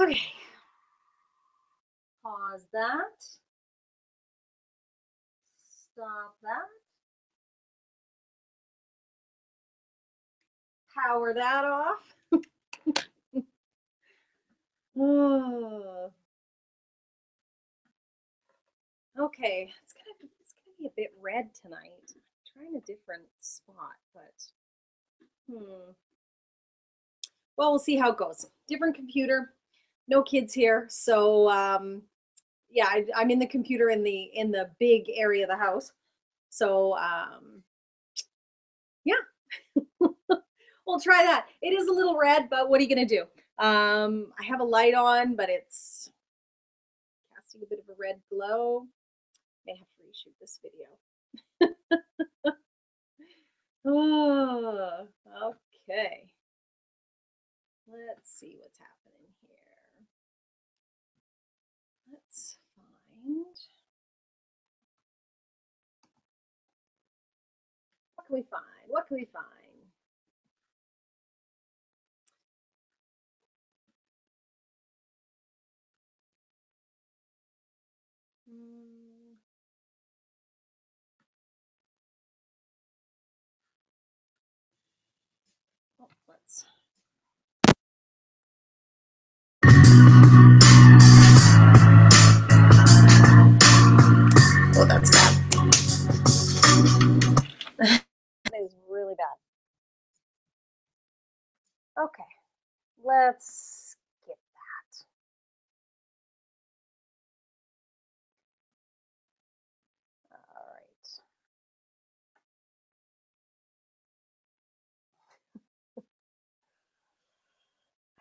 Okay, pause that. Stop that. Power that off. Oh, okay, it's gonna be a bit red tonight. I'm trying a different spot, but well, we'll see how it goes. Different computer, no kids here, so yeah, I'm in the computer in the big area of the house. So yeah, we'll try that. It is a little red, but what are you gonna do? I have a light on, but it's casting a bit of a red glow. May have to reshoot this video. Oh, okay. Let's see what's happening here. Let's find. What can we find? What can we find? Hmm. Oh, let's. Oh, that's bad. That is really bad. Okay, let's get that. All right.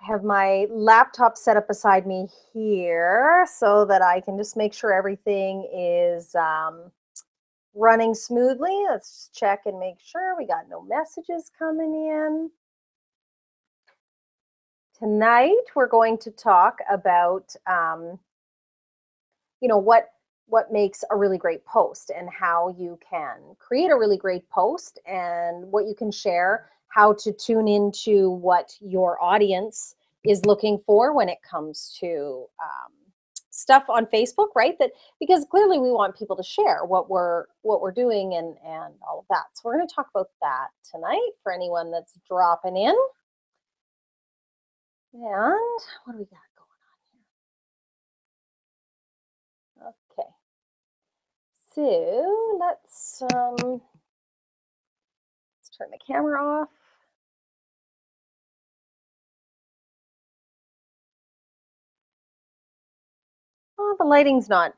I have my laptop set up beside me here so that I can just make sure everything is running smoothly. Let's just check and make sure we got no messages coming in. Tonight, we're going to talk about, what makes a really great post and how you can create a really great post and what you can share, how to tune into what your audience is looking for when it comes to stuff on Facebook, right? That because clearly we want people to share what we're doing and all of that. So we're going to talk about that tonight for anyone that's dropping in. And what do we got going on here? Okay. So let's turn the camera off. Oh, the lighting's not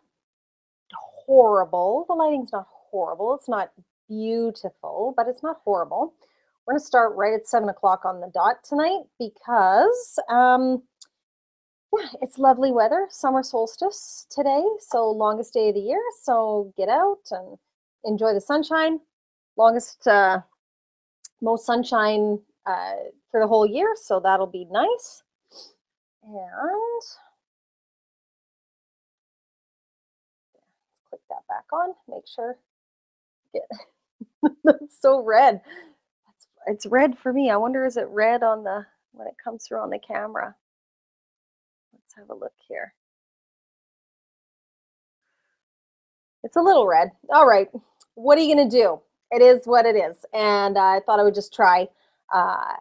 horrible. The lighting's not horrible. It's not beautiful, but it's not horrible. We're going to start right at 7 o'clock on the dot tonight because yeah, it's lovely weather, summer solstice today, so longest day of the year. So get out and enjoy the sunshine. Longest, most sunshine for the whole year, so that'll be nice. And click that back on, make sure. That's so red. It's red for me. I wonder, is it red on the when it comes through on the camera? Let's have a look here. It's a little red. All right. What are you going to do? It is what it is. And I thought I would just try a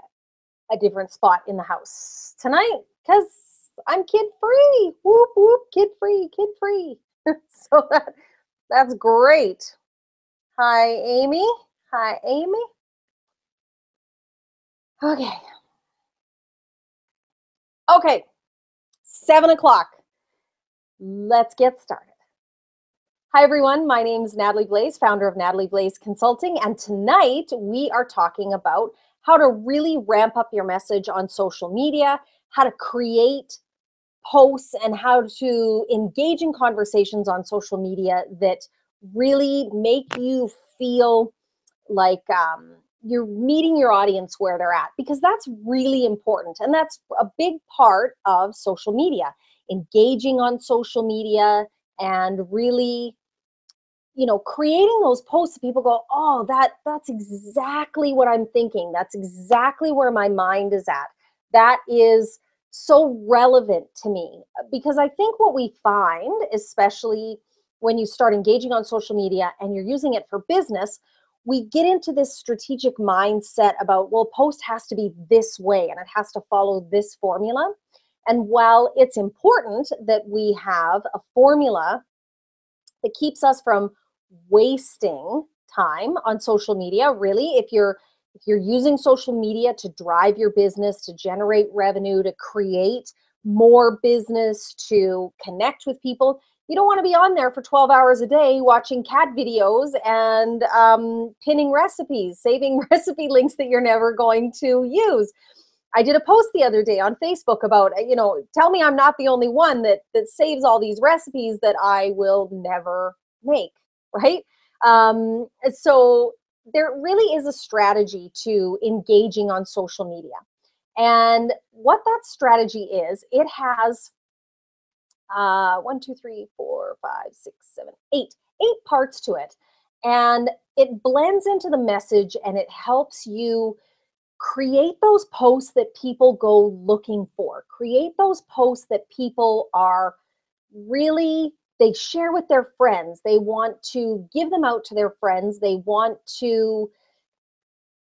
different spot in the house tonight because I'm kid free. Whoop, whoop, kid free, kid free. So that's great. Hi, Amy. Hi, Amy. Okay. Okay. 7 o'clock. Let's get started. Hi, everyone. My name is Natalie Blaze, founder of Natalie Blaze Consulting. And tonight we are talking about how to really ramp up your message on social media, how to create posts, and how to engage in conversations on social media that really make you feel like you're meeting your audience where they're at, because that's really important. And that's a big part of social media, engaging on social media and really creating those posts that people go, oh, that's exactly what I'm thinking. That's exactly where my mind is at. That is so relevant to me because I think what we find, especially when you start engaging on social media and you're using it for business, we get into this strategic mindset about, well, post has to be this way and it has to follow this formula. And while it's important that we have a formula that keeps us from wasting time on social media, really, if you're using social media to drive your business, to generate revenue, to create more business, to connect with people, you don't want to be on there for 12 hours a day watching cat videos and pinning recipes, saving recipe links that you're never going to use. I did a post the other day on Facebook about, tell me I'm not the only one that saves all these recipes that I will never make, right? So there really is a strategy to engaging on social media. And what that strategy is, it has 8 parts to it. And it blends into the message and it helps you create those posts that people go looking for. Create those posts that people are really, they share with their friends. They want to give them out to their friends. They want to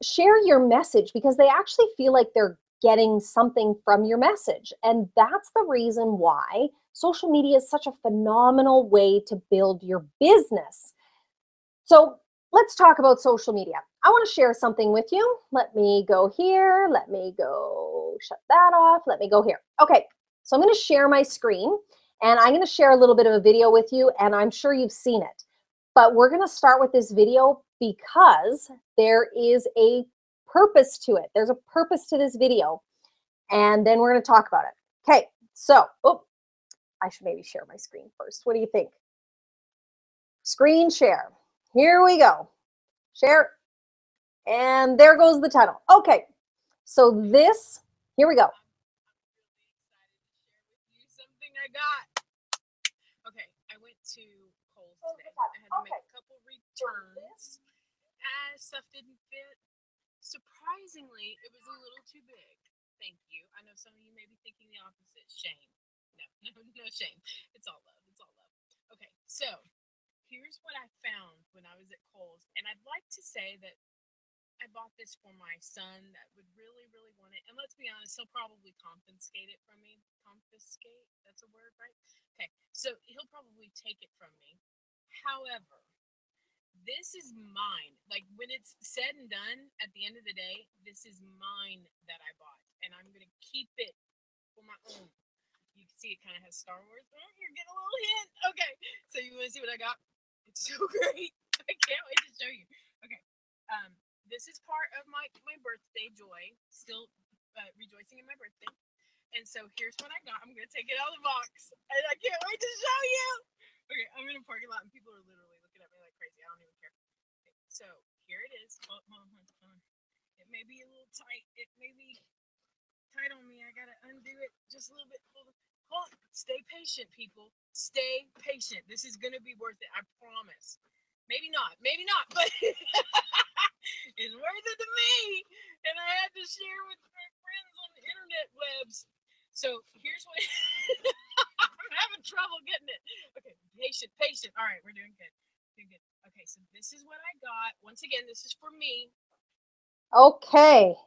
share your message because they actually feel like they're getting something from your message. And that's the reason why social media is such a phenomenal way to build your business. So let's talk about social media. I want to share something with you. Let me go here. Let me go shut that off. Let me go here. Okay, so I'm going to share my screen and I'm going to share a little bit of a video with you, and I'm sure you've seen it. But we're going to start with this video because there is a purpose to it. There's a purpose to this video, and then we're going to talk about it. Okay, so, I should maybe share my screen first. What do you think? Screen share. Here we go. Share. And there goes the tunnel. Okay, so this, here we go. Something I got. Okay, I went to Kohl's today. I had to make a couple returns. Stuff didn't fit. Surprisingly, it was a little too big. Thank you. I know some of you may be thinking the opposite. Shame. No shame. It's all love. It's all love. Okay, so here's what I found when I was at Kohl's. And I'd like to say that I bought this for my son that would really, really want it. And let's be honest, he'll probably confiscate it from me. Confiscate? That's a word, right? Okay, so he'll probably take it from me. However, this is mine. Like, when it's said and done, at the end of the day, this is mine that I bought. And I'm going to keep it for my own. You can see it kind of has Star Wars. Oh, you're getting a little hint. Okay, so you want to see what I got? It's so great. I can't wait to show you. Okay, this is part of my birthday joy. Still rejoicing in my birthday. And so here's what I got. I'm going to take it out of the box. And I can't wait to show you. Okay, I'm in a parking lot and people are literally looking at me like crazy. I don't even care. Okay, so here it is. Oh, it may be a little tight. It may be tight on me. I got to undo it just a little bit. Hold on. Stay patient, people. Stay patient. This is going to be worth it. I promise. Maybe not, but it's worth it to me. And I had to share with my friends on the internet webs. So here's what I'm having trouble getting it. Okay, patient. All right, we're doing good. Okay, so this is what I got. Once again, this is for me. Okay,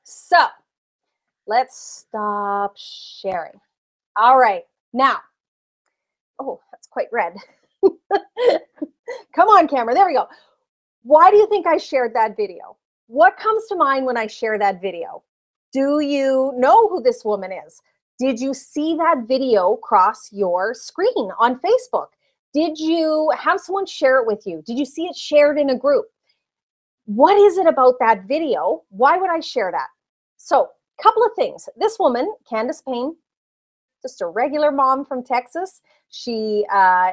so let's stop sharing. All right, now, oh, that's quite red. Come on, camera, there we go. Why do you think I shared that video? What comes to mind when I share that video? Do you know who this woman is? Did you see that video cross your screen on Facebook? Did you have someone share it with you? Did you see it shared in a group? What is it about that video? Why would I share that? So, a couple of things. This woman, Candace Payne, just a regular mom from Texas. She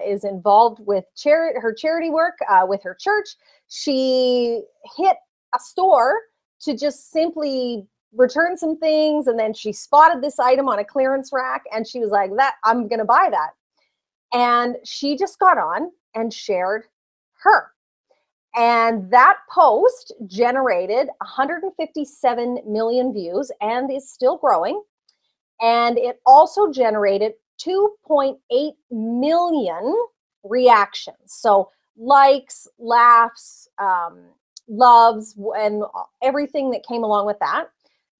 is involved with her charity work with her church. She hit a store to just simply return some things, and then she spotted this item on a clearance rack, and she was like, I'm going to buy that. And she just got on and shared her. And that post generated 157 million views and is still growing. And it also generated 2.8 million reactions. So likes, laughs, loves, and everything that came along with that,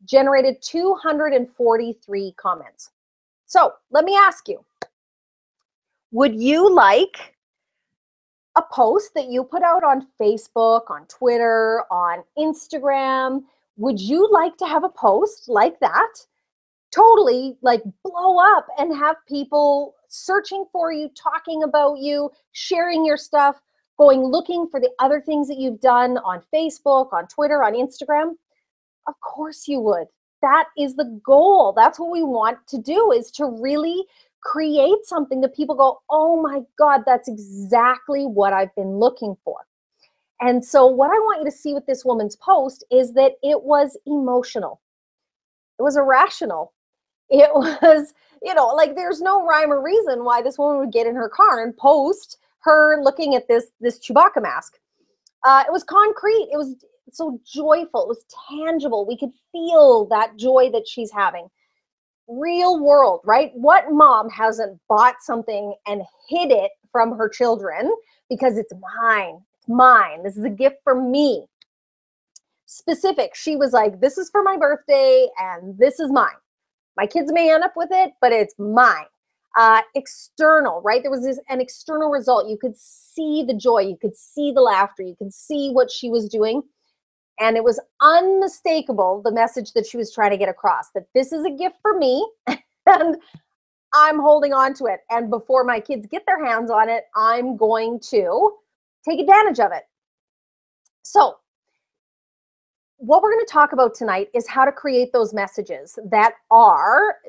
generated 243 comments. So let me ask you, would you like a post that you put out on Facebook, on Twitter, on Instagram? Would you like to have a post like that totally like blow up and have people searching for you, talking about you, sharing your stuff, going looking for the other things that you've done on Facebook, on Twitter, on Instagram? Of course you would. That is the goal. That's what we want to do, is to really create something that people go, oh my God, that's exactly what I've been looking for. And so what I want you to see with this woman's post is that it was emotional. It was irrational. It was, like there's no rhyme or reason why this woman would get in her car and post her looking at this Chewbacca mask. It was concrete. It was so joyful. It was tangible. We could feel that joy that she's having. Real world, right? What mom hasn't bought something and hid it from her children because it's mine? It's mine. This is a gift for me. Specific. She was like, this is for my birthday and this is mine. My kids may end up with it, but it's mine. External, right? There was an external result. You could see the joy. You could see the laughter. You could see what she was doing. And it was unmistakable, the message that she was trying to get across, that this is a gift for me and I'm holding on to it. And before my kids get their hands on it, I'm going to take advantage of it. So what we're going to talk about tonight is how to create those messages that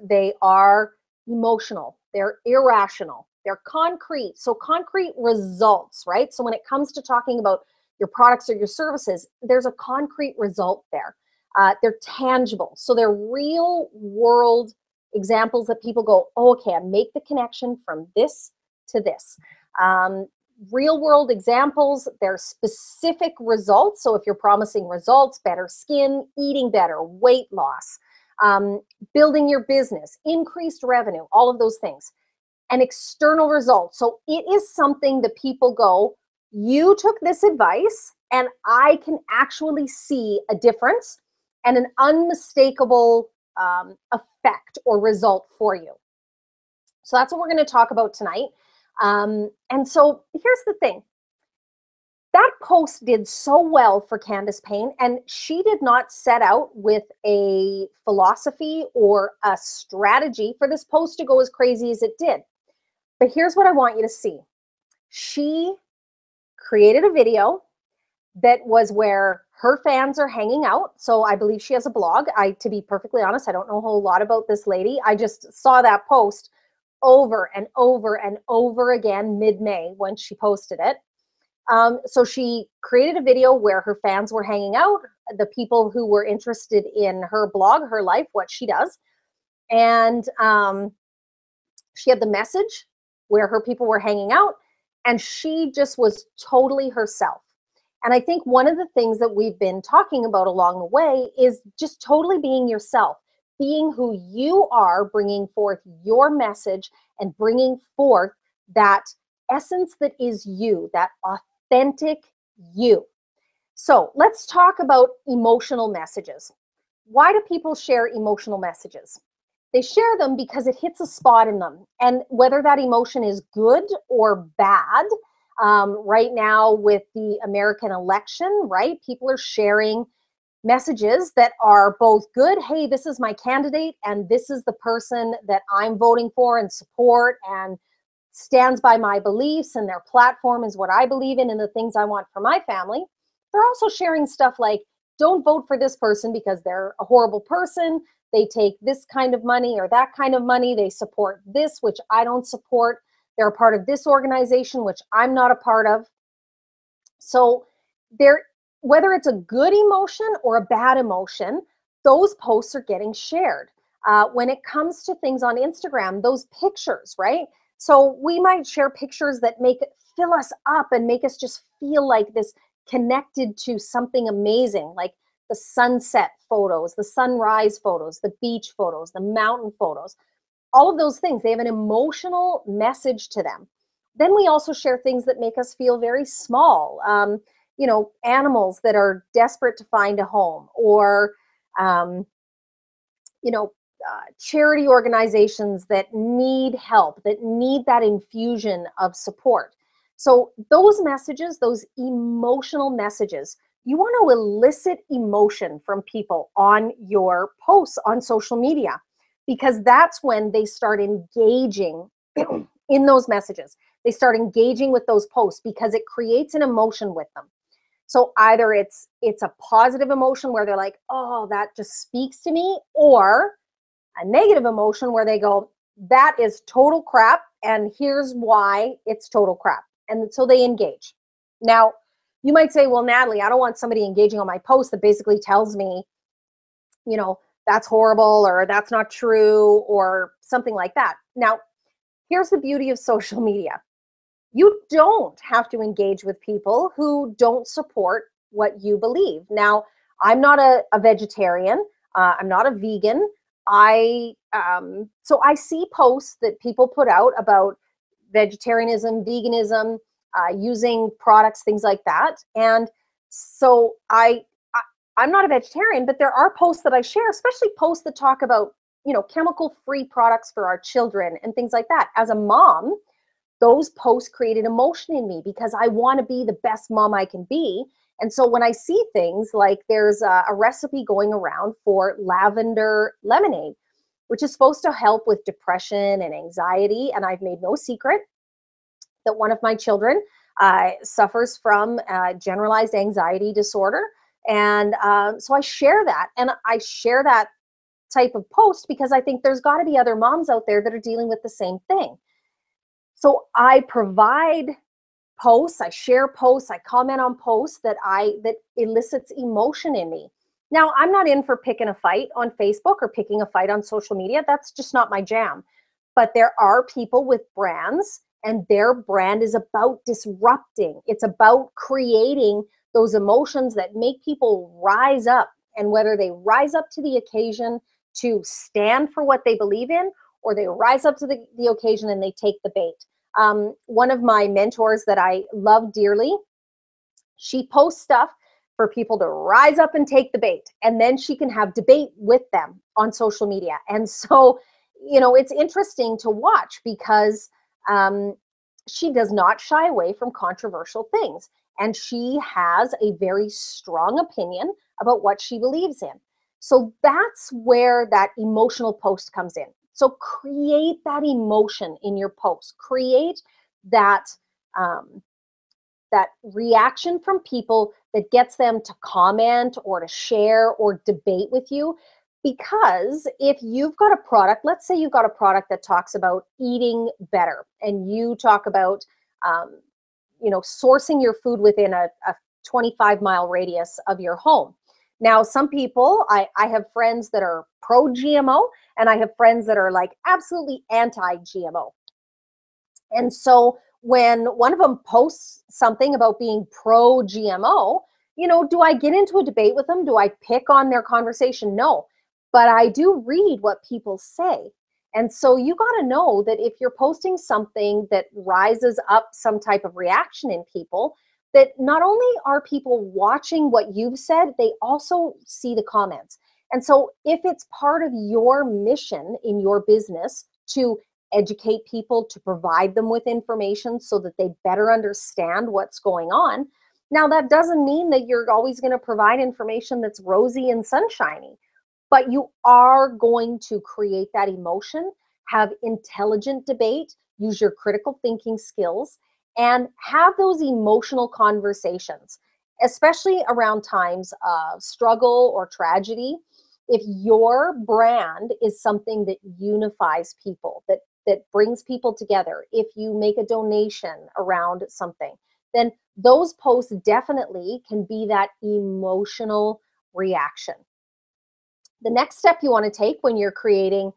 they are emotional, they're irrational, they're concrete. So concrete results, right? So when it comes to talking about your products or your services, there's a concrete result there. They're tangible. So they're real world examples that people go, oh, okay, I make the connection from this to this. Real world examples, they're specific results. So if you're promising results, better skin, eating better, weight loss, building your business, increased revenue, all of those things. An external result. So it is something that people go, you took this advice and I can actually see a difference and an unmistakable effect or result for you. So that's what we're going to talk about tonight. And so here's the thing. That post did so well for Candace Payne, and she did not set out with a philosophy or a strategy for this post to go as crazy as it did. But here's what I want you to see. She created a video that was where her fans are hanging out. So I believe she has a blog. To be perfectly honest, I don't know a whole lot about this lady. I just saw that post over and over and over again mid-May when she posted it. So she created a video where her fans were hanging out, the people who were interested in her blog, her life, what she does. And she had the message where her people were hanging out, and she just was totally herself. And I think one of the things that we've been talking about along the way is just totally being yourself, being who you are, bringing forth your message and bringing forth that essence that is you, that authentic you. So let's talk about emotional messages. Why do people share emotional messages? They share them because it hits a spot in them. And whether that emotion is good or bad, right now with the American election, right? People are sharing messages that are both good. Hey, this is my candidate and this is the person that I'm voting for and support and stands by my beliefs, and their platform is what I believe in and the things I want for my family. They're also sharing stuff like, don't vote for this person because they're a horrible person. They take this kind of money or that kind of money. They support this, which I don't support. They're a part of this organization, which I'm not a part of. So whether it's a good emotion or a bad emotion, those posts are getting shared. When it comes to things on Instagram, those pictures, right? So we might share pictures that fill us up and make us just feel like this connected to something amazing. Like the sunset photos, the sunrise photos, the beach photos, the mountain photos, all of those things, they have an emotional message to them. Then we also share things that make us feel very small. Animals that are desperate to find a home, or um, you know, charity organizations that need help, that need that infusion of support. So those messages, those emotional messages, you want to elicit emotion from people on your posts on social media, because that's when they start engaging in those messages. They start engaging with those posts because it creates an emotion with them. So either it's a positive emotion where they're like, "Oh, that just speaks to me," or a negative emotion where they go, "That is total crap, and here's why it's total crap." And so they engage. Now, you might say, "Well, Natalie, I don't want somebody engaging on my post that basically tells me, that's horrible, or that's not true, or something like that." Now, here's the beauty of social media. You don't have to engage with people who don't support what you believe. Now, I'm not a vegetarian. I'm not a vegan. So I see posts that people put out about vegetarianism, veganism, using products, things like that. And so I'm not a vegetarian, but there are posts that I share, especially posts that talk about chemical-free products for our children and things like that. As a mom, those posts created emotion in me because I want to be the best mom I can be. And so when I see things like there's a recipe going around for lavender lemonade, which is supposed to help with depression and anxiety, and I've made no secret that one of my children suffers from generalized anxiety disorder. And so I share that. And I share that type of post because I think there's got to be other moms out there that are dealing with the same thing. So I provide posts, I share posts, I comment on posts that elicits emotion in me. Now, I'm not in for picking a fight on Facebook or picking a fight on social media. That's just not my jam. But there are people with brands, and their brand is about disrupting. It's about creating those emotions that make people rise up. And whether they rise up to the occasion to stand for what they believe in, or they rise up to the occasion and they take the bait. One of my mentors that I love dearly, she posts stuff for people to rise up and take the bait, and then she can have debate with them on social media. And so, it's interesting to watch because she does not shy away from controversial things, and she has a very strong opinion about what she believes in. So that's where that emotional post comes in. So create that emotion in your post. Create that that reaction from people that gets them to comment or to share or debate with you. Because if you've got a product, let's say you've got a product that talks about eating better, and you talk about sourcing your food within a 25-mile radius of your home. Now, some people, I have friends that are pro-GMO, and I have friends that are like absolutely anti-GMO. And so when one of them posts something about being pro-GMO, do I get into a debate with them? Do I pick on their conversation? No. But I do read what people say. And so you got to know that if you're posting something that rises up some type of reaction in people, that not only are people watching what you've said, they also see the comments. And so if it's part of your mission in your business to educate people, to provide them with information so that they better understand what's going on, now that doesn't mean that you're always going to provide information that's rosy and sunshiny, but you are going to create that emotion, have intelligent debate, use your critical thinking skills, and have those emotional conversations, especially around times of struggle or tragedy. If your brand is something that unifies people, that brings people together, if you make a donation around something, then those posts definitely can be that emotional reaction. The next step you want to take when you're creating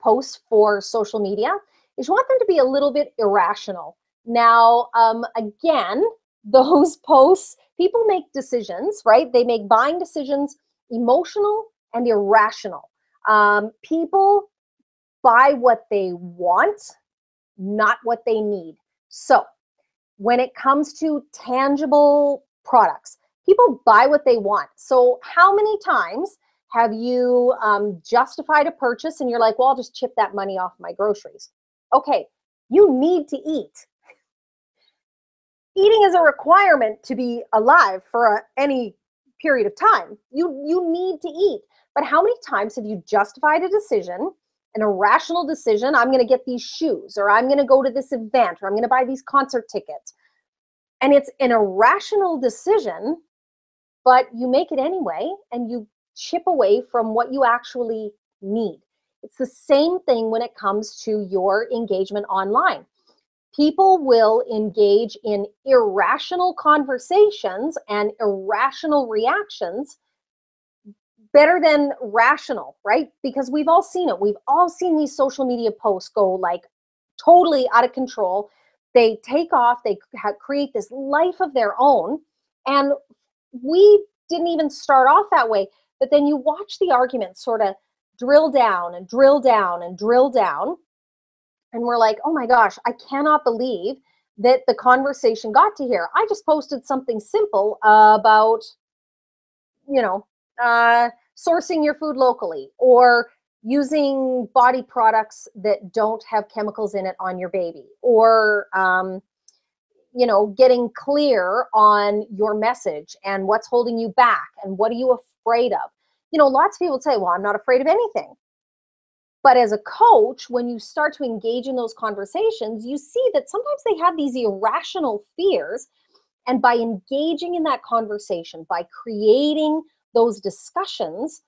posts for social media is you want them to be a little bit irrational. Now, again, those posts, people make decisions, right? They make buying decisions emotional and irrational. People buy what they want, not what they need. So when it comes to tangible products, people buy what they want. So how many times have you justified a purchase and you're like, well, I'll just chip that money off my groceries? Okay, you need to eat. Eating is a requirement to be alive for any period of time. You need to eat. But how many times have you justified a decision, an irrational decision? I'm going to get these shoes, or I'm going to go to this event, or I'm going to buy these concert tickets. And it's an irrational decision, but you make it anyway, and you chip away from what you actually need. It's the same thing when it comes to your engagement online. People will engage in irrational conversations and irrational reactions better than rational, right? Because we've all seen it. We've all seen these social media posts go like totally out of control. They take off, they create this life of their own. And we didn't even start off that way. But then you watch the arguments sort of drill down and drill down and drill down. And we're like, oh my gosh, I cannot believe that the conversation got to here. I just posted something simple about, you know, sourcing your food locally, or using body products that don't have chemicals in it on your baby, or, getting clear on your message and what's holding you back and what are you afraid of. Lots of people say, well, I'm not afraid of anything. But as a coach, when you start to engage in those conversations, you see that sometimes they have these irrational fears. And by engaging in that conversation, by creating those discussions,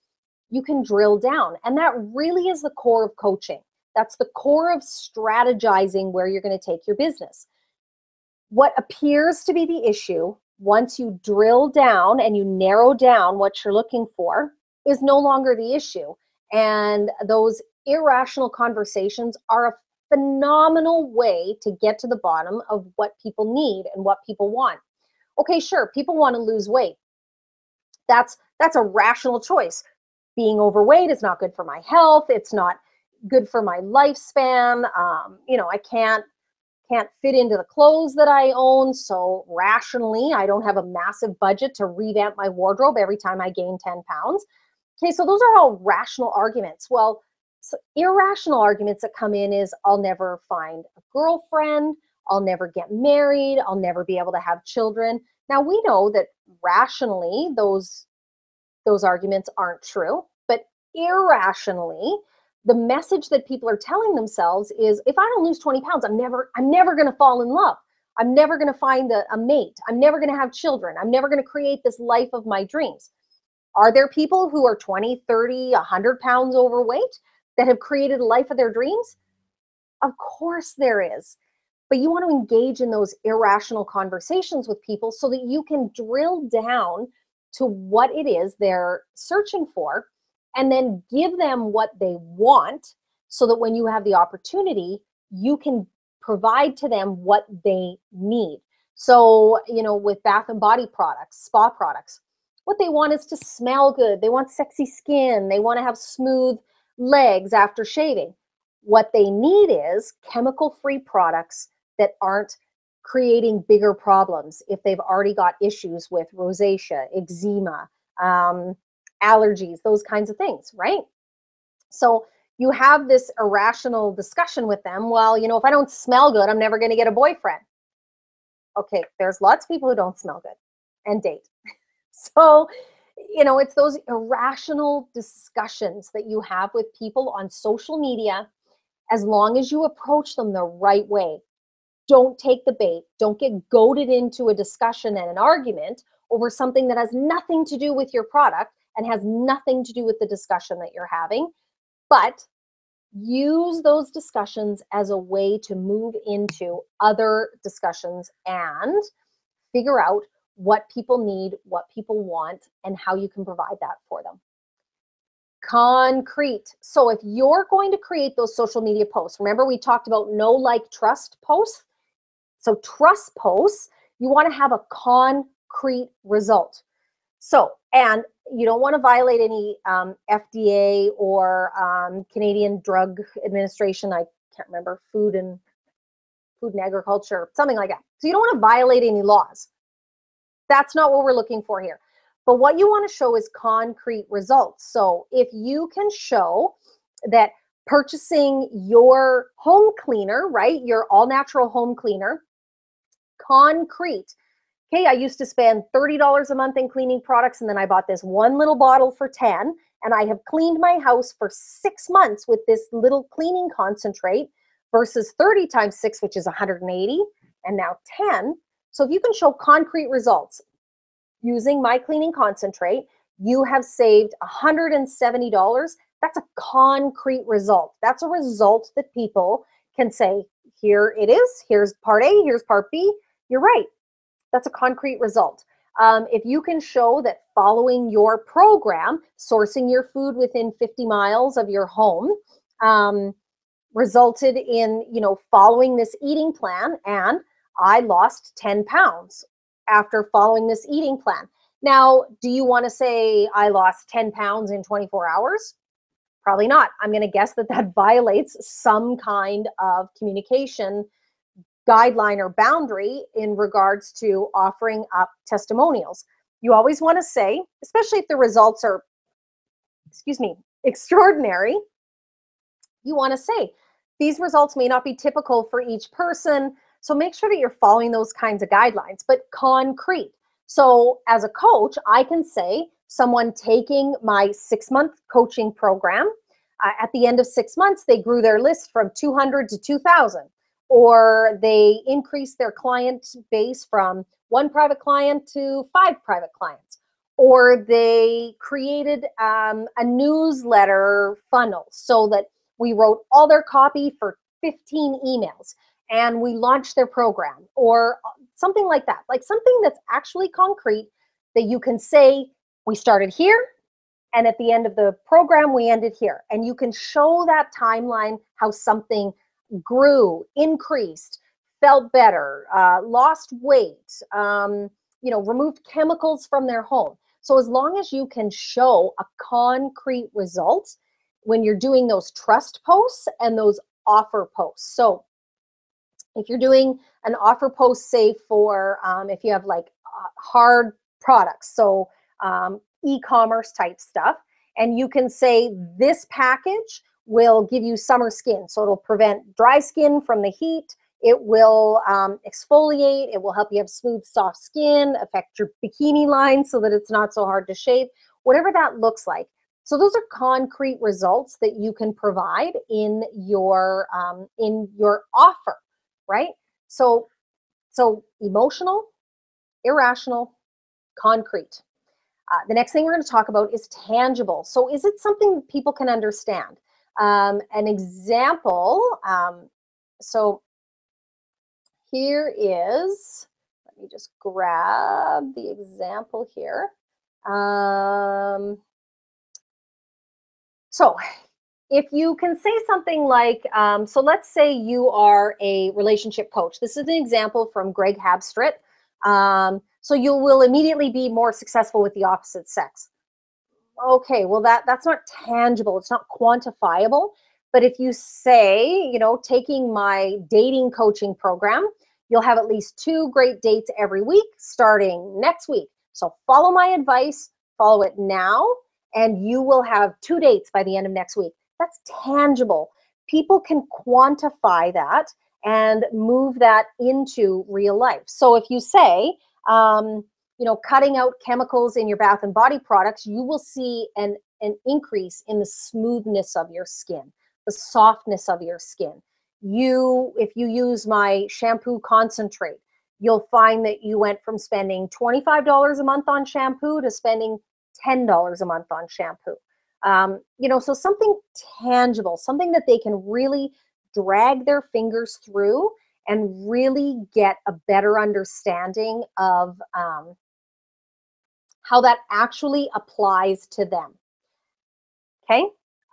you can drill down. And that really is the core of coaching. That's the core of strategizing where you're going to take your business. What appears to be the issue, once you drill down and you narrow down what you're looking for, is no longer the issue. And those irrational conversations are a phenomenal way to get to the bottom of what people need and what people want. Okay, sure, people want to lose weight. That's a rational choice. Being overweight is not good for my health. It's not good for my lifespan. I can't fit into the clothes that I own. So rationally, I don't have a massive budget to revamp my wardrobe every time I gain 10 pounds. Okay, so those are all rational arguments. Well, so irrational arguments that come in is, I'll never find a girlfriend, I'll never get married, I'll never be able to have children. Now, we know that rationally those arguments aren't true, but irrationally, the message that people are telling themselves is, if I don't lose 20 pounds, I'm never going to fall in love. I'm never going to find a mate. I'm never going to have children. I'm never going to create this life of my dreams. Are there people who are 20, 30, 100 pounds overweight that have created a life of their dreams? Of course there is. But you want to engage in those irrational conversations with people so that you can drill down to what it is they're searching for, and then give them what they want, so that when you have the opportunity, you can provide to them what they need. So, with bath and body products, spa products, what they want is to smell good. They want sexy skin. They want to have smooth legs after shaving. What they need is chemical-free products that aren't creating bigger problems if they've already got issues with rosacea, eczema, allergies, those kinds of things, right? So you have this irrational discussion with them. Well, if I don't smell good, I'm never going to get a boyfriend. Okay, there's lots of people who don't smell good and date. So, it's those irrational discussions that you have with people on social media, as long as you approach them the right way. Don't take the bait. Don't get goaded into a discussion and an argument over something that has nothing to do with your product and has nothing to do with the discussion that you're having. But use those discussions as a way to move into other discussions and figure out what people need, what people want, and how you can provide that for them. Concrete. So if you're going to create those social media posts, remember we talked about no, like, trust posts? So trust posts, You want to have a concrete result. So, and you don't want to violate any FDA or Canadian Drug Administration. I can't remember, Food and Agriculture, something like that. So you don't want to violate any laws. That's not what we're looking for here. But what you want to show is concrete results. So if you can show that purchasing your home cleaner, right, your all natural home cleaner, concrete. Okay, I used to spend $30 a month in cleaning products, and then I bought this one little bottle for 10, and I have cleaned my house for 6 months with this little cleaning concentrate versus 30 times 6, which is 180, and now 10. So if you can show concrete results using my cleaning concentrate, you have saved $170. That's a concrete result. That's a result that people can say, here it is, here's part A, here's part B. You're right. That's a concrete result. If you can show that following your program, sourcing your food within 50 miles of your home, resulted in, following this eating plan, and I lost 10 pounds after following this eating plan. Now, do you want to say I lost 10 pounds in 24 hours? Probably not. I'm going to guess that that violates some kind of communication guideline or boundary in regards to offering up testimonials. You always want to say, especially if the results are, extraordinary, you want to say, these results may not be typical for each person, so make sure that you're following those kinds of guidelines, but concrete. So as a coach, I can say someone taking my 6-month coaching program, at the end of 6 months, they grew their list from 200 to 2,000, or they increased their client base from 1 private client to 5 private clients, or they created a newsletter funnel so that we wrote all their copy for 15 emails and we launched their program, or something like that, like something that's actually concrete that you can say, we started here, and at the end of the program, we ended here. And you can show that timeline, how something grew, increased, felt better, lost weight, removed chemicals from their home. So as long as you can show a concrete result when you're doing those trust posts and those offer posts. So if you're doing an offer post, say for if you have like hard products, so e-commerce type stuff, and you can say this package will give you summer skin. So it'll prevent dry skin from the heat. It will exfoliate. It will help you have smooth, soft skin, affect your bikini line so that it's not so hard to shave, whatever that looks like. So those are concrete results that you can provide in your offer, right? So emotional, irrational, concrete. The next thing we're going to talk about is tangible. So is it something people can understand? An example, so here is, let me just grab the example here. So if you can say something like, so let's say you are a relationship coach. This is an example from Greg Habstritt. So you will immediately be more successful with the opposite sex. Okay, well that's not tangible. It's not quantifiable. But if you say, taking my dating coaching program, you'll have at least 2 great dates every week starting next week. So follow my advice, follow it now, and you will have 2 dates by the end of next week. That's tangible. People can quantify that and move that into real life. So if you say, cutting out chemicals in your bath and body products, you will see an increase in the smoothness of your skin, the softness of your skin. If you use my shampoo concentrate, you'll find that you went from spending $25 a month on shampoo to spending $10 a month on shampoo. So something tangible, something that they can really drag their fingers through and really get a better understanding of how that actually applies to them. Okay?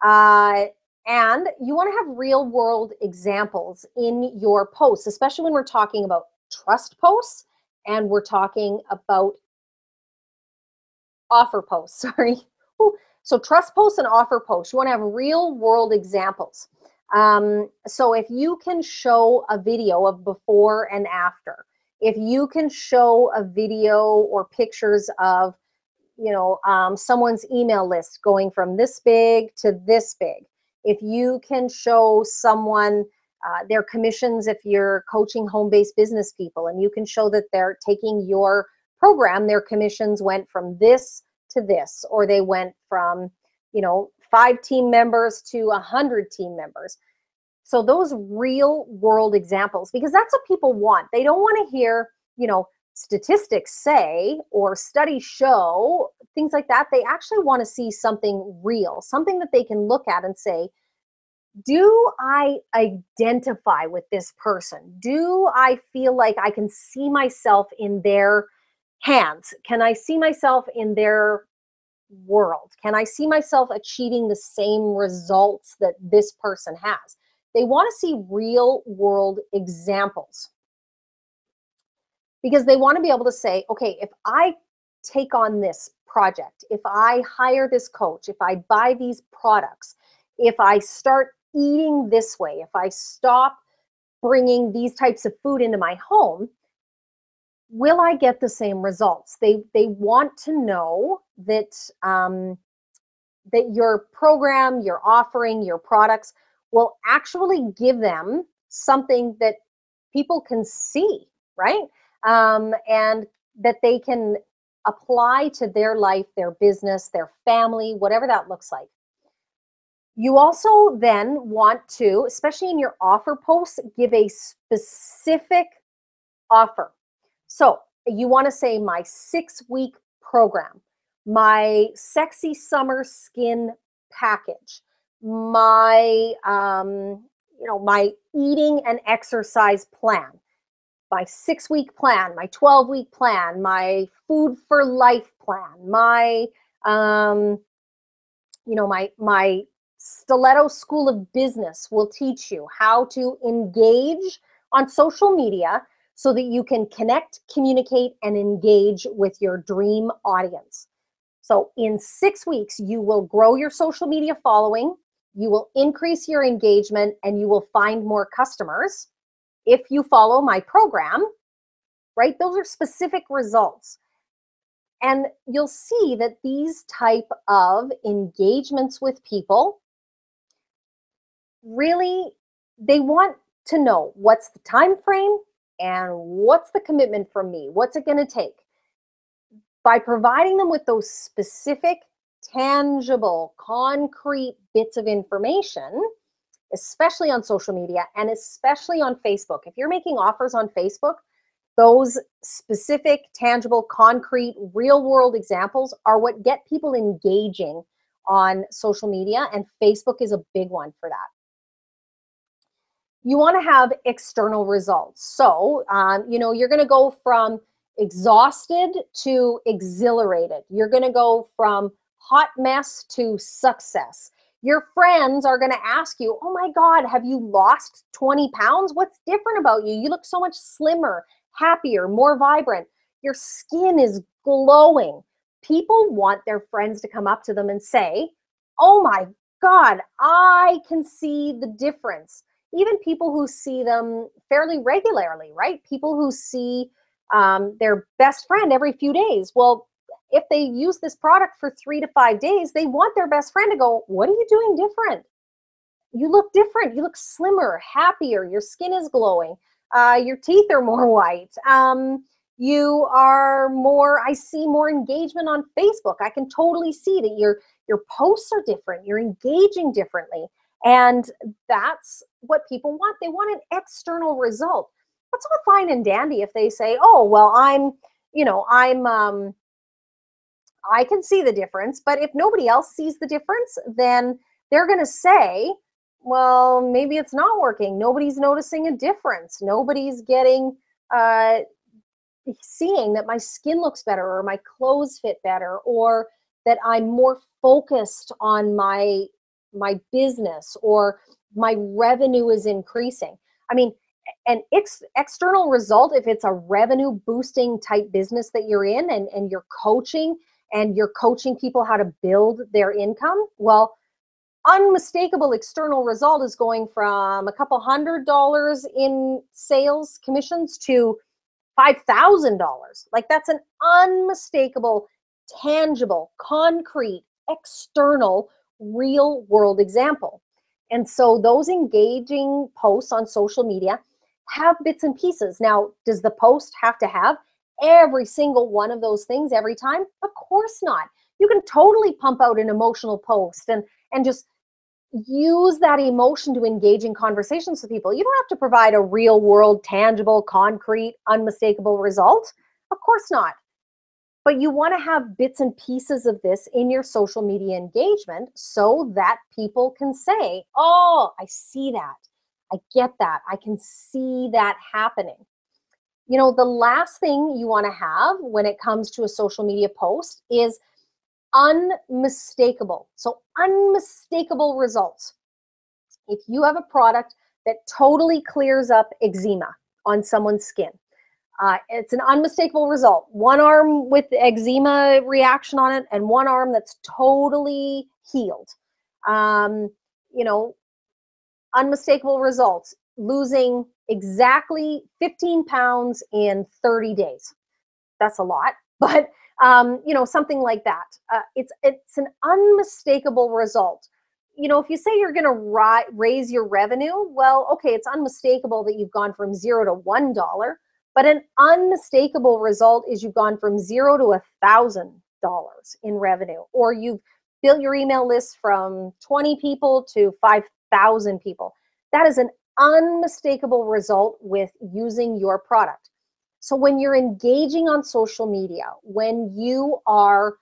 And you want to have real world examples in your posts, especially when we're talking about trust posts and we're talking about offer posts, sorry. So trust posts and offer posts, you want to have real world examples. So if you can show a video of before and after, if you can show a video or pictures of, someone's email list going from this big to this big, if you can show someone their commissions, if you're coaching home-based business people, and you can show that they're taking your program, their commissions went from this to this, or they went from 5 team members to 100 team members. So those real world examples, because that's what people want. They don't want to hear statistics say or studies show, things like that. They actually want to see something real, something that they can look at and say, do I identify with this person? Do I feel like I can see myself in their hands? Can I see myself in their world? Can I see myself achieving the same results that this person has? They want to see real world examples, because they want to be able to say, okay, if I take on this project, if I hire this coach, if I buy these products, if I start eating this way, if I stop bringing these types of food into my home, will I get the same results? They want to know that that your program, your offering, your products will actually give them something that people can see, right? And that they can apply to their life, their business, their family, whatever that looks like. You also then want to, especially in your offer posts, give a specific offer. So you want to say my 6-week program, my sexy summer skin package, my my eating and exercise plan, my 6-week plan, my 12-week plan, my food for life plan, my my Stiletto School of Business will teach you how to engage on social media so that you can connect, communicate, and engage with your dream audience. So in 6 weeks, you will grow your social media following, you will increase your engagement, and you will find more customers if you follow my program, right? Those are specific results. And you'll see that these type of engagements with people, really, they want to know what's the time frame and what's the commitment from me, what's it going to take. By providing them with those specific, tangible, concrete bits of information, especially on social media and especially on Facebook. If you're making offers on Facebook, those specific, tangible, concrete, real world examples are what get people engaging on social media, and Facebook is a big one for that. You want to have external results. So, you're going to go from exhausted to exhilarated. You're going to go from hot mess to success. Your friends are going to ask you, oh my God, have you lost 20 pounds? What's different about you? You look so much slimmer, happier, more vibrant. Your skin is glowing. People want their friends to come up to them and say, oh my God, I can see the difference. Even people who see them fairly regularly, right? People who see their best friend every few days. Well, if they use this product for 3 to 5 days, they want their best friend to go, what are you doing different? You look different. You look slimmer, happier. Your skin is glowing. Your teeth are more white. You are more, I see more engagement on Facebook. I can totally see that your posts are different. You're engaging differently. And that's what people want. They want an external result. That's all fine and dandy if they say, oh, well, I can see the difference, but if nobody else sees the difference, then they're going to say, well, maybe it's not working. Nobody's noticing a difference. Nobody's getting, seeing that my skin looks better, or my clothes fit better, or that I'm more focused on my business, or my revenue is increasing. I mean, An external result, if it's a revenue boosting type business that you're in, and you're coaching people how to build their income, well, unmistakable external result is going from a couple $100 in sales commissions to $5,000. Like, that's an unmistakable, tangible, concrete, external, real world example. And so those engaging posts on social media have bits and pieces. Now, does the post have to have every single one of those things every time? Of course not. You can totally pump out an emotional post and just use that emotion to engage in conversations with people. You don't have to provide a real world, tangible, concrete, unmistakable result. Of course not. But you want to have bits and pieces of this in your social media engagement so that people can say, oh, I see that. I get that. I can see that happening. You know, the last thing you want to have when it comes to a social media post is unmistakable. So unmistakable results. If you have a product that totally clears up eczema on someone's skin, it's an unmistakable result. One arm with the eczema reaction on it and one arm that's totally healed. You know, unmistakable results. Losing exactly 15 pounds in 30 days. That's a lot, but you know, something like that. It's an unmistakable result. You know, if you say you're going to raise your revenue, well, okay, it's unmistakable that you've gone from $0 to $1, but an unmistakable result is you've gone from $0 to $1,000 in revenue, or you've built your email list from 20 people to 5,000 people. That is an unmistakable result with using your product. So when you're engaging on social media, when you are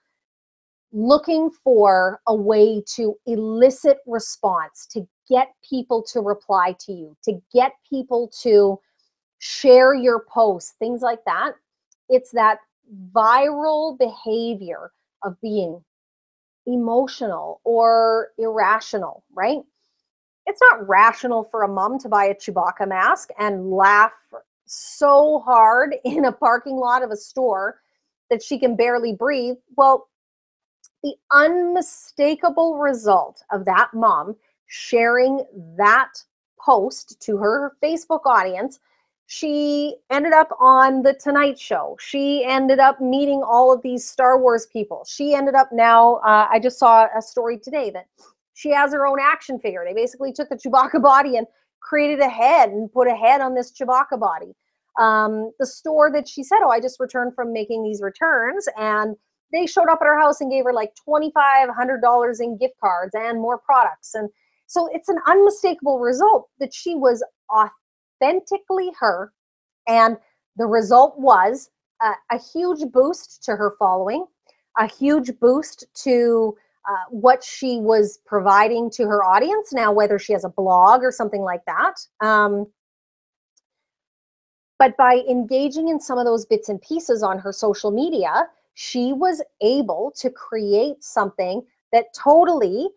looking for a way to elicit response, to get people to reply to you, to get people to share your posts, things like that, it's that viral behavior of being emotional or irrational, right? It's not rational for a mom to buy a Chewbacca mask and laugh so hard in a parking lot of a store that she can barely breathe. Well, the unmistakable result of that mom sharing that post to her Facebook audience, she ended up on the Tonight Show. She ended up meeting all of these Star Wars people. She ended up now, I just saw a story today that she has her own action figure. They basically took the Chewbacca body and created a head and put a head on this Chewbacca body. The store that she said, oh, I just returned from making these returns, and they showed up at her house and gave her like $2,500 in gift cards and more products. And so it's an unmistakable result that she was authentically her. And the result was a huge boost to her following, a huge boost to what she was providing to her audience. Now, whether she has a blog or something like that. But by engaging in some of those bits and pieces on her social media, she was able to create something that totally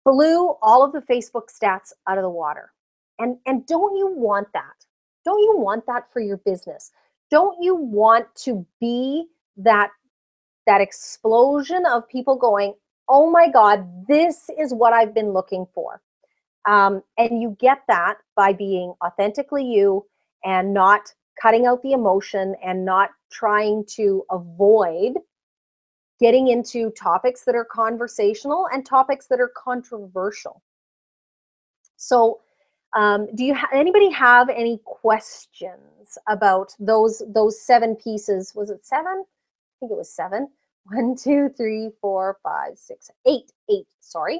blew all of the Facebook stats out of the water. And don't you want that? Don't you want that for your business? Don't you want to be that explosion of people going, oh my God, this is what I've been looking for? And you get that by being authentically you and not cutting out the emotion and not trying to avoid getting into topics that are conversational and topics that are controversial. So do anybody have any questions about those 7 pieces? Was it 7? I think it was 7. 1, 2, 3, 4, 5, 6, 8. 8, sorry.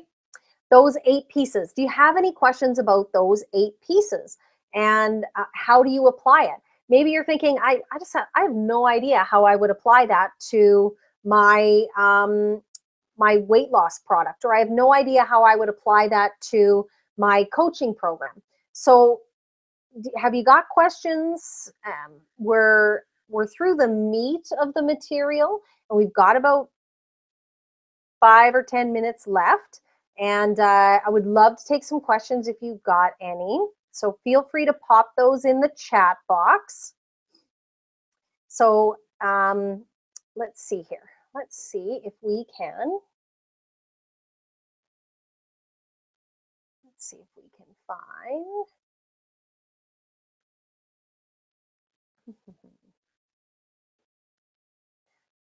Those 8 pieces. Do you have any questions about those 8 pieces? And how do you apply it? Maybe you're thinking, I have no idea how I would apply that to my my weight loss product, or I have no idea how I would apply that to my coaching program. So have you got questions? We're through the meat of the material, and we've got about 5 or 10 minutes left. And I would love to take some questions if you've got any. So feel free to pop those in the chat box. So let's see here. Let's see if we can. Let's see if we can find.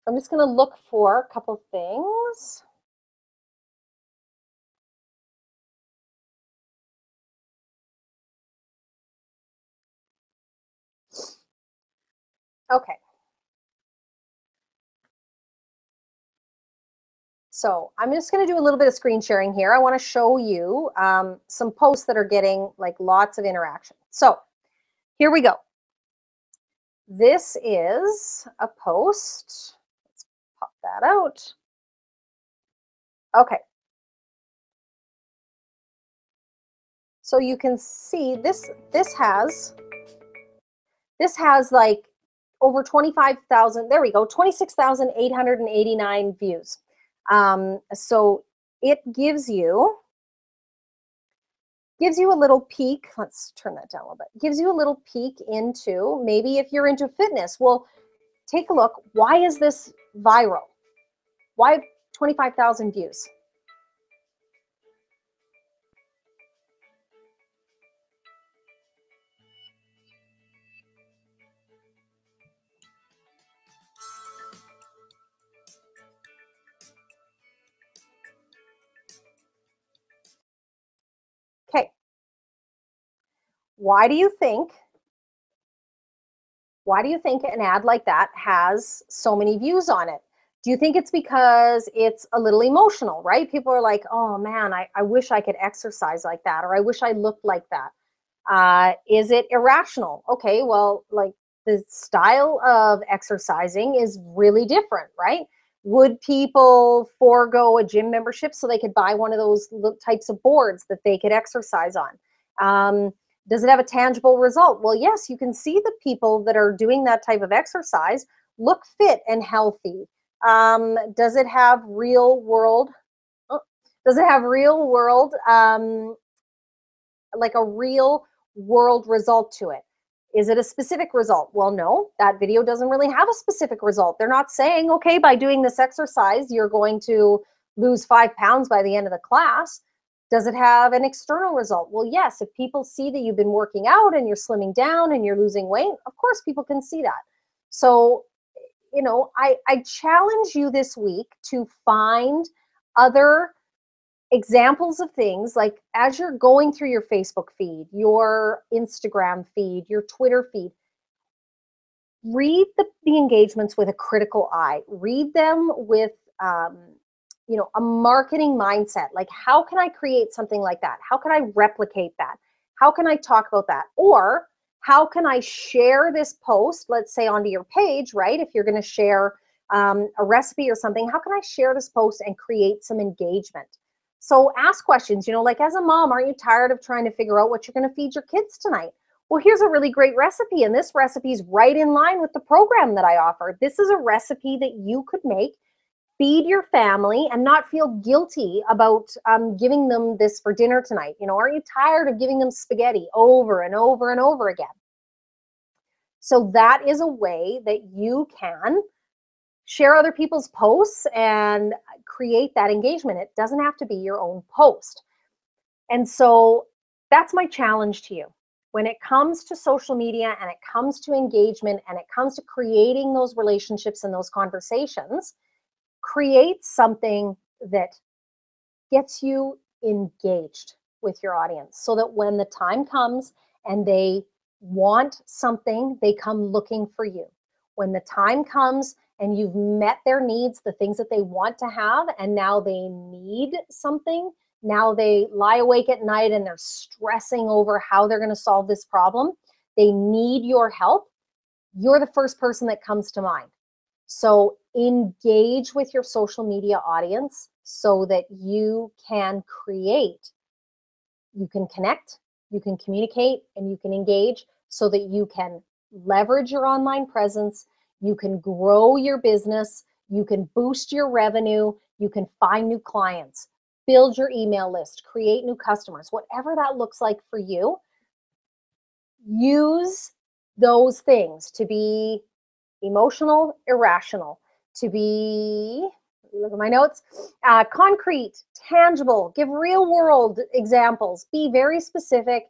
I'm just going to look for a couple things. Okay. So I'm just going to do a little bit of screen sharing here. I want to show you some posts that are getting like lots of interaction. So here we go. This is a post. Let's pop that out. Okay. So you can see this has like over 25,000, there we go, 26,889 views. So it gives you a little peek. Let's turn that down a little bit. Gives you a little peek into maybe if you're into fitness. Well, take a look. Why is this viral? Why 25,000 views? Okay. Why do you think an ad like that has so many views on it? Do you think it's because it's a little emotional, right? People are like, oh man, I wish I could exercise like that, or I wish I looked like that. Is it irrational? Okay, well, like the style of exercising is really different, right? Would people forego a gym membership so they could buy one of those types of boards that they could exercise on? Does it have a tangible result? Well, yes, you can see the people that are doing that type of exercise look fit and healthy. Does it have real world? Does it have real world, like a real world result to it? Is it a specific result? Well, no, that video doesn't really have a specific result. They're not saying, okay, by doing this exercise, you're going to lose 5 pounds by the end of the class. Does it have an external result? Well, yes, if people see that you've been working out and you're slimming down and you're losing weight, of course people can see that. So, you know, I challenge you this week to find other examples of things, like as you're going through your Facebook feed, your Instagram feed, your Twitter feed, read the engagements with a critical eye. Read them with, you know, a marketing mindset. Like, how can I create something like that? How can I replicate that? How can I talk about that? Or how can I share this post, let's say onto your page, right? If you're going to share a recipe or something, how can I share this post and create some engagement? So ask questions, you know, like as a mom, aren't you tired of trying to figure out what you're going to feed your kids tonight? Well, here's a really great recipe, and this recipe is right in line with the program that I offer. This is a recipe that you could make, feed your family, and not feel guilty about giving them this for dinner tonight. You know, aren't you tired of giving them spaghetti over and over and over again? So that is a way that you can share other people's posts and create that engagement. It doesn't have to be your own post. And so that's my challenge to you. When it comes to social media and it comes to engagement and it comes to creating those relationships and those conversations, create something that gets you engaged with your audience so that when the time comes and they want something, they come looking for you. When the time comes and you've met their needs, the things that they want to have, and now they need something, now they lie awake at night and they're stressing over how they're going to solve this problem, they need your help, you're the first person that comes to mind. So engage with your social media audience so that you can create, you can connect, you can communicate, and you can engage so that you can leverage your online presence, you can grow your business, you can boost your revenue, you can find new clients, build your email list, create new customers, whatever that looks like for you. use those things to be emotional, irrational, to be, look at my notes, concrete, tangible, give real world examples, be very specific,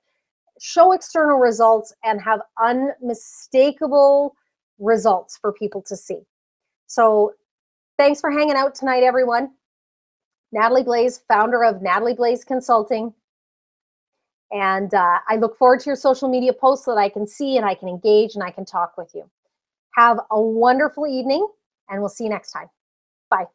show external results, and have unmistakable results for people to see. So thanks for hanging out tonight, everyone. Natalie Blaze, founder of Natalie Blaze Consulting. And I look forward to your social media posts so that I can see and I can engage and I can talk with you. Have a wonderful evening, and we'll see you next time. Bye.